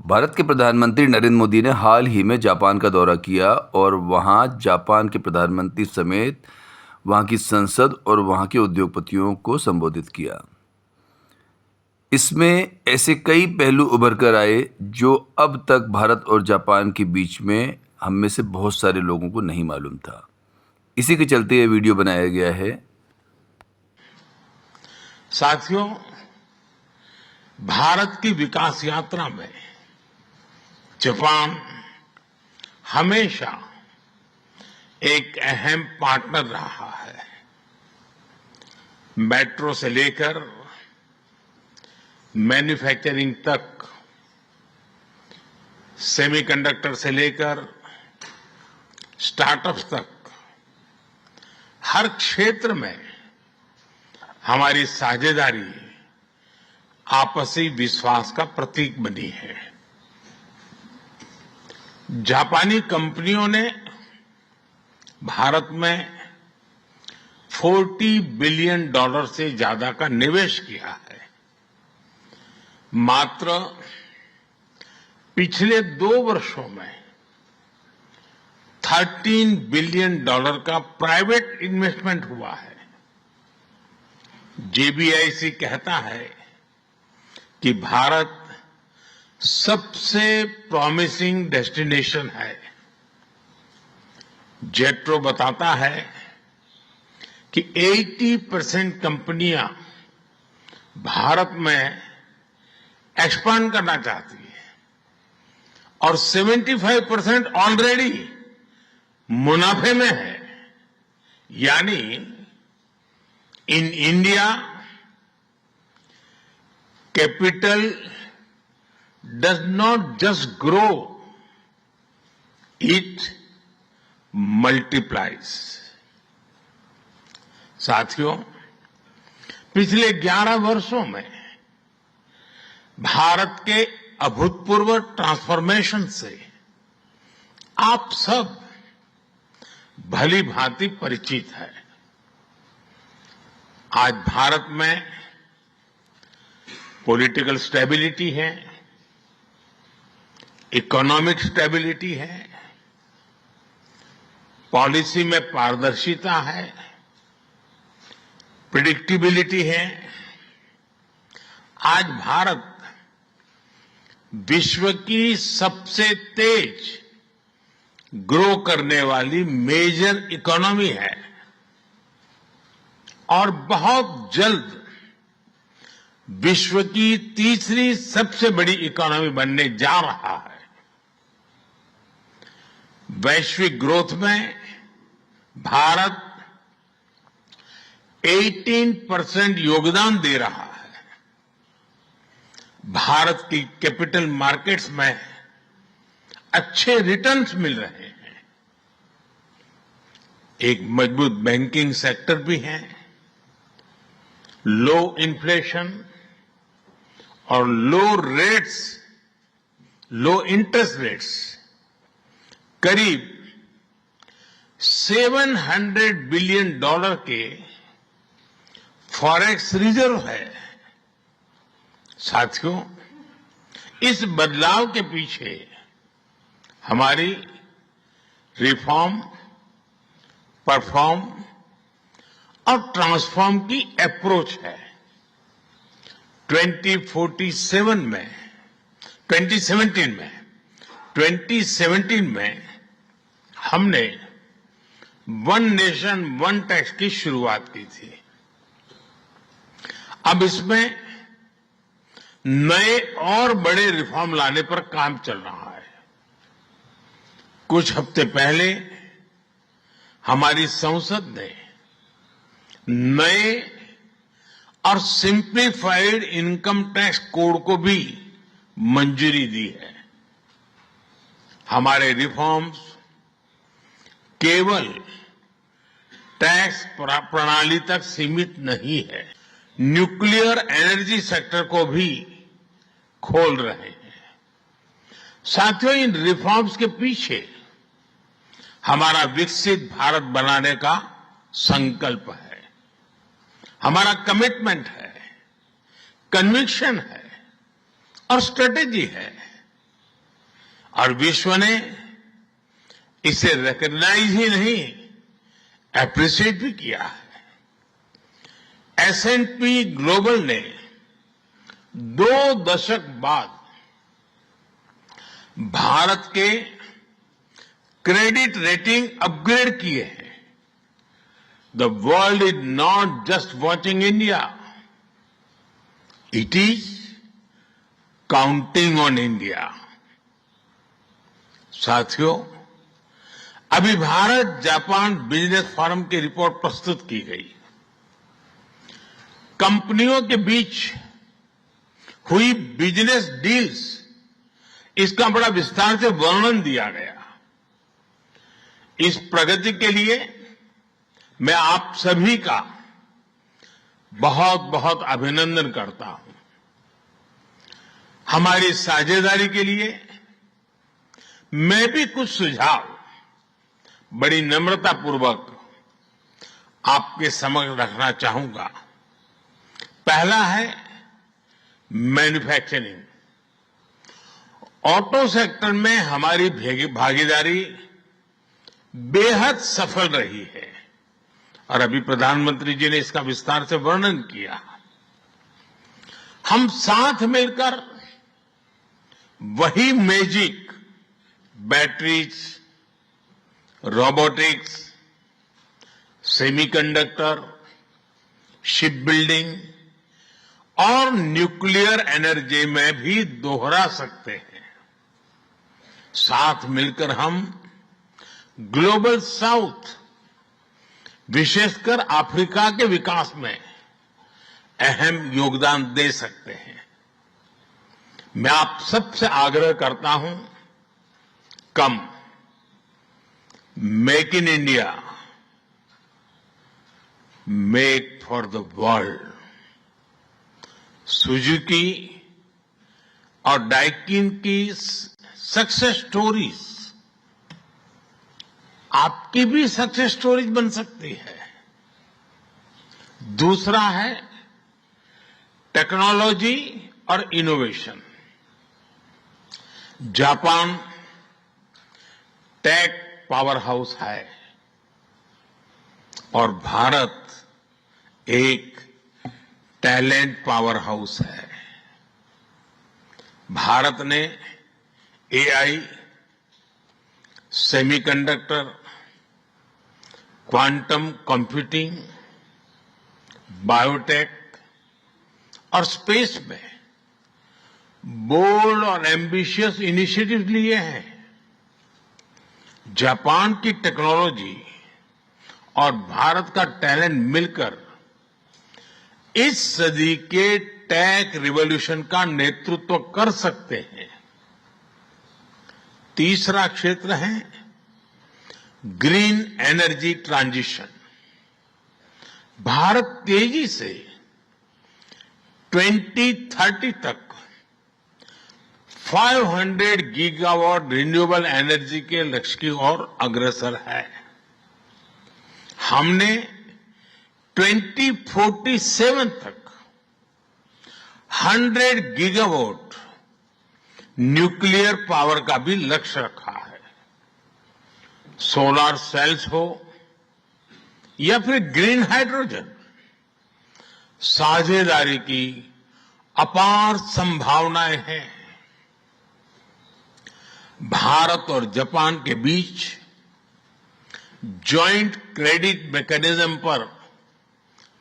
भारत के प्रधानमंत्री नरेंद्र मोदी ने हाल ही में जापान का दौरा किया और वहां जापान के प्रधानमंत्री समेत वहां की संसद और वहां के उद्योगपतियों को संबोधित किया। इसमें ऐसे कई पहलू उभर कर आए जो अब तक भारत और जापान के बीच में हम में से बहुत सारे लोगों को नहीं मालूम था। इसी के चलते ये वीडियो बनाया गया है। साथियों, भारत की विकास यात्रा में जापान हमेशा एक अहम पार्टनर रहा है। मेट्रो से लेकर मैन्युफैक्चरिंग तक, सेमीकंडक्टर से लेकर स्टार्टअप्स तक, हर क्षेत्र में हमारी साझेदारी आपसी विश्वास का प्रतीक बनी है। जापानी कंपनियों ने भारत में $40 बिलियन से ज्यादा का निवेश किया है। मात्र पिछले 2 वर्षों में $13 बिलियन का प्राइवेट इन्वेस्टमेंट हुआ है। जेबीआईसी कहता है कि भारत सबसे प्रॉमिसिंग डेस्टिनेशन है। जेट्रो बताता है कि 80% कंपनियां भारत में एक्सपांड करना चाहती है और 75% ऑलरेडी मुनाफे में है। यानी in India capital does not just grow, it multiplies. साथियों, पिछले 11 वर्षों में भारत के अभूतपूर्व ट्रांसफॉर्मेशन से आप सब भली भांति परिचित हैं। आज भारत में पॉलिटिकल स्टेबिलिटी है, इकोनॉमिक स्टेबिलिटी है, पॉलिसी में पारदर्शिता है, प्रिडिक्टिबिलिटी है। आज भारत विश्व की सबसे तेज ग्रो करने वाली मेजर इकोनॉमी है और बहुत जल्द विश्व की तीसरी सबसे बड़ी इकोनॉमी बनने जा रहा है। वैश्विक ग्रोथ में भारत 18% योगदान दे रहा है। भारत की कैपिटल मार्केट्स में अच्छे रिटर्न्स मिल रहे हैं। एक मजबूत बैंकिंग सेक्टर भी है। लो इन्फ्लेशन और लो इंटरेस्ट रेट्स, करीब $700 बिलियन के फॉरेक्स रिजर्व है। साथियों, इस बदलाव के पीछे हमारी रिफॉर्म, परफॉर्म और ट्रांसफॉर्म की अप्रोच है। 2017 में हमने वन नेशन वन टैक्स की शुरुआत की थी। अब इसमें नए और बड़े रिफॉर्म लाने पर काम चल रहा है। कुछ हफ्ते पहले हमारी संसद ने नए और सिंप्लीफाइड इनकम टैक्स कोड को भी मंजूरी दी है। हमारे रिफॉर्म्स केवल टैक्स प्रणाली तक सीमित नहीं है, न्यूक्लियर एनर्जी सेक्टर को भी खोल रहे हैं। साथियों, इन रिफॉर्म्स के पीछे हमारा विकसित भारत बनाने का संकल्प है, हमारा कमिटमेंट है, कन्विक्शन है और स्ट्रेटेजी है। और विश्व ने इसे रिकॉग्नाइज ही नहीं, एप्रिशिएट भी किया है। S&P ग्लोबल ने 2 दशक बाद भारत के क्रेडिट रेटिंग अपग्रेड किए हैं। The world is not just watching India, it is counting on India. साथियों, अभी भारत जापान बिजनेस फोरम की रिपोर्ट प्रस्तुत की गई। कंपनियों के बीच हुई बिजनेस डील्स, इसका बड़ा विस्तार से वर्णन दिया गया। इस प्रगति के लिए मैं आप सभी का बहुत बहुत अभिनंदन करता हूं। हमारी साझेदारी के लिए मैं भी कुछ सुझाव बड़ी नम्रतापूर्वक आपके समक्ष रखना चाहूंगा। पहला है मैन्युफैक्चरिंग। ऑटो सेक्टर में हमारी भागीदारी बेहद सफल रही है और अभी प्रधानमंत्री जी ने इसका विस्तार से वर्णन किया। हम साथ मिलकर वही magic batteries, robotics, semiconductor, ship building और न्यूक्लियर एनर्जी में भी दोहरा सकते हैं। साथ मिलकर हम ग्लोबल साउथ, विशेषकर अफ्रीका के विकास में अहम योगदान दे सकते हैं। मैं आप सबसे आग्रह करता हूं, कम make in India, make for the world. Suzuki और डाइकिन की सक्सेस स्टोरीज आपकी भी सक्सेस स्टोरीज बन सकती है। दूसरा है टेक्नोलॉजी और innovation. Japan tech power house है और भारत एक टैलेंट पावर हाउस है। भारत ने AI, semiconductor, quantum computing, biotech और स्पेस में बोल्ड और एम्बिशियस इनिशिएटिव लिए हैं। जापान की टेक्नोलॉजी और भारत का टैलेंट मिलकर इस सदी के टेक रिवॉल्यूशन का नेतृत्व कर सकते हैं। तीसरा क्षेत्र है ग्रीन एनर्जी ट्रांजिशन। भारत तेजी से 2030 तक 500 गीगावाट रिन्यूएबल एनर्जी के लक्ष्य की ओर अग्रसर है। हमने 2047 तक 100 गीगावाट न्यूक्लियर पावर का भी लक्ष्य रखा है। सोलर सेल्स हो या फिर ग्रीन हाइड्रोजन, साझेदारी की अपार संभावनाएं हैं। भारत और जापान के बीच जॉइंट क्रेडिट मैकेनिज्म पर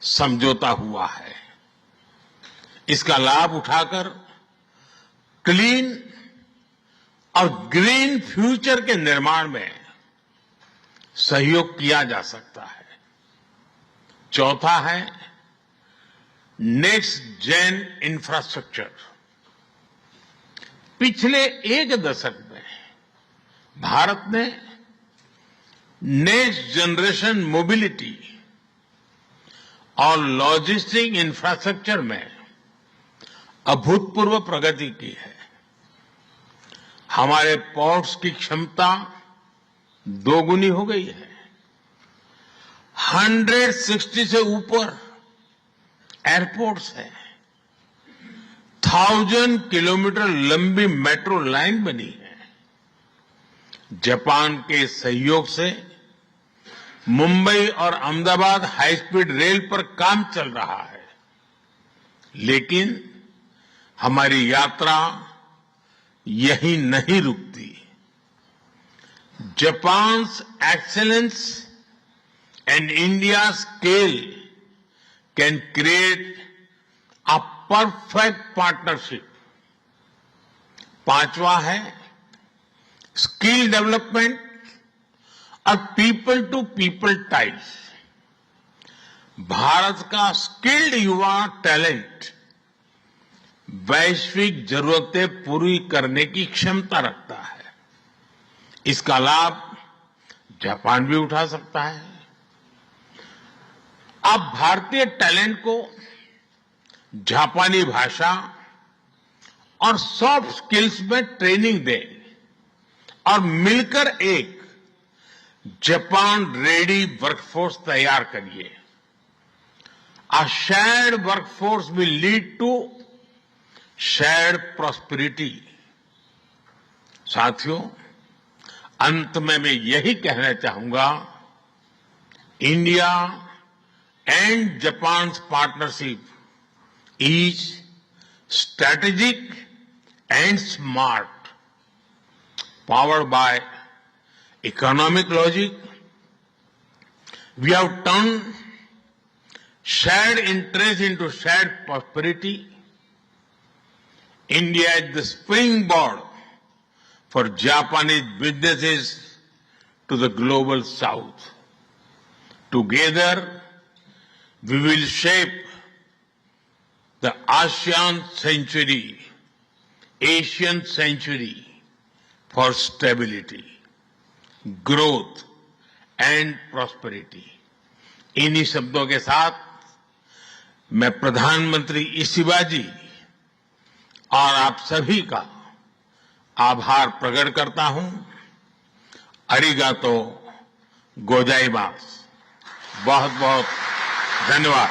समझौता हुआ है। इसका लाभ उठाकर क्लीन और ग्रीन फ्यूचर के निर्माण में सहयोग किया जा सकता है। चौथा है नेक्स्ट जेन इंफ्रास्ट्रक्चर। पिछले एक दशक में भारत ने नेक्स्ट जनरेशन मोबिलिटी और लॉजिस्टिक इंफ्रास्ट्रक्चर में अभूतपूर्व प्रगति की है। हमारे पोर्ट्स की क्षमता दोगुनी हो गई है। 160 से ऊपर एयरपोर्ट्स हैं। 1000 किलोमीटर लंबी मेट्रो लाइन बनी है। जापान के सहयोग से मुंबई और अहमदाबाद हाई स्पीड रेल पर काम चल रहा है, लेकिन हमारी यात्रा यहीं नहीं रुकती। Japan's excellence and India's scale can create a perfect partnership. पांचवा है स्किल डेवलपमेंट और people to people ties. Bharat का स्किल्ड युवा टैलेंट वैश्विक जरूरतें पूरी करने की क्षमता रखता है। इसका लाभ जापान भी उठा सकता है। आप भारतीय टैलेंट को जापानी भाषा और सॉफ्ट स्किल्स में ट्रेनिंग दें और मिलकर एक जापान रेडी वर्कफोर्स तैयार करिए। A shared workforce will lead to shared prosperity। साथियों, अंत में मैं यही कहना चाहूंगा, India and Japan partnership is strategic and smart, powered by economic logic. We have turn shared interest into shared prosperity. India is the springboard for Japanese businesses to the global south. Together, we will shape the ASEAN century, Asian century for stability, growth and prosperity. इन्हीं शब्दों के साथ मैं प्रधानमंत्री Ishiba जी और आप सभी का आभार प्रकट करता हूं। अरिगातो गोजाइमास। बहुत बहुत धन्यवाद।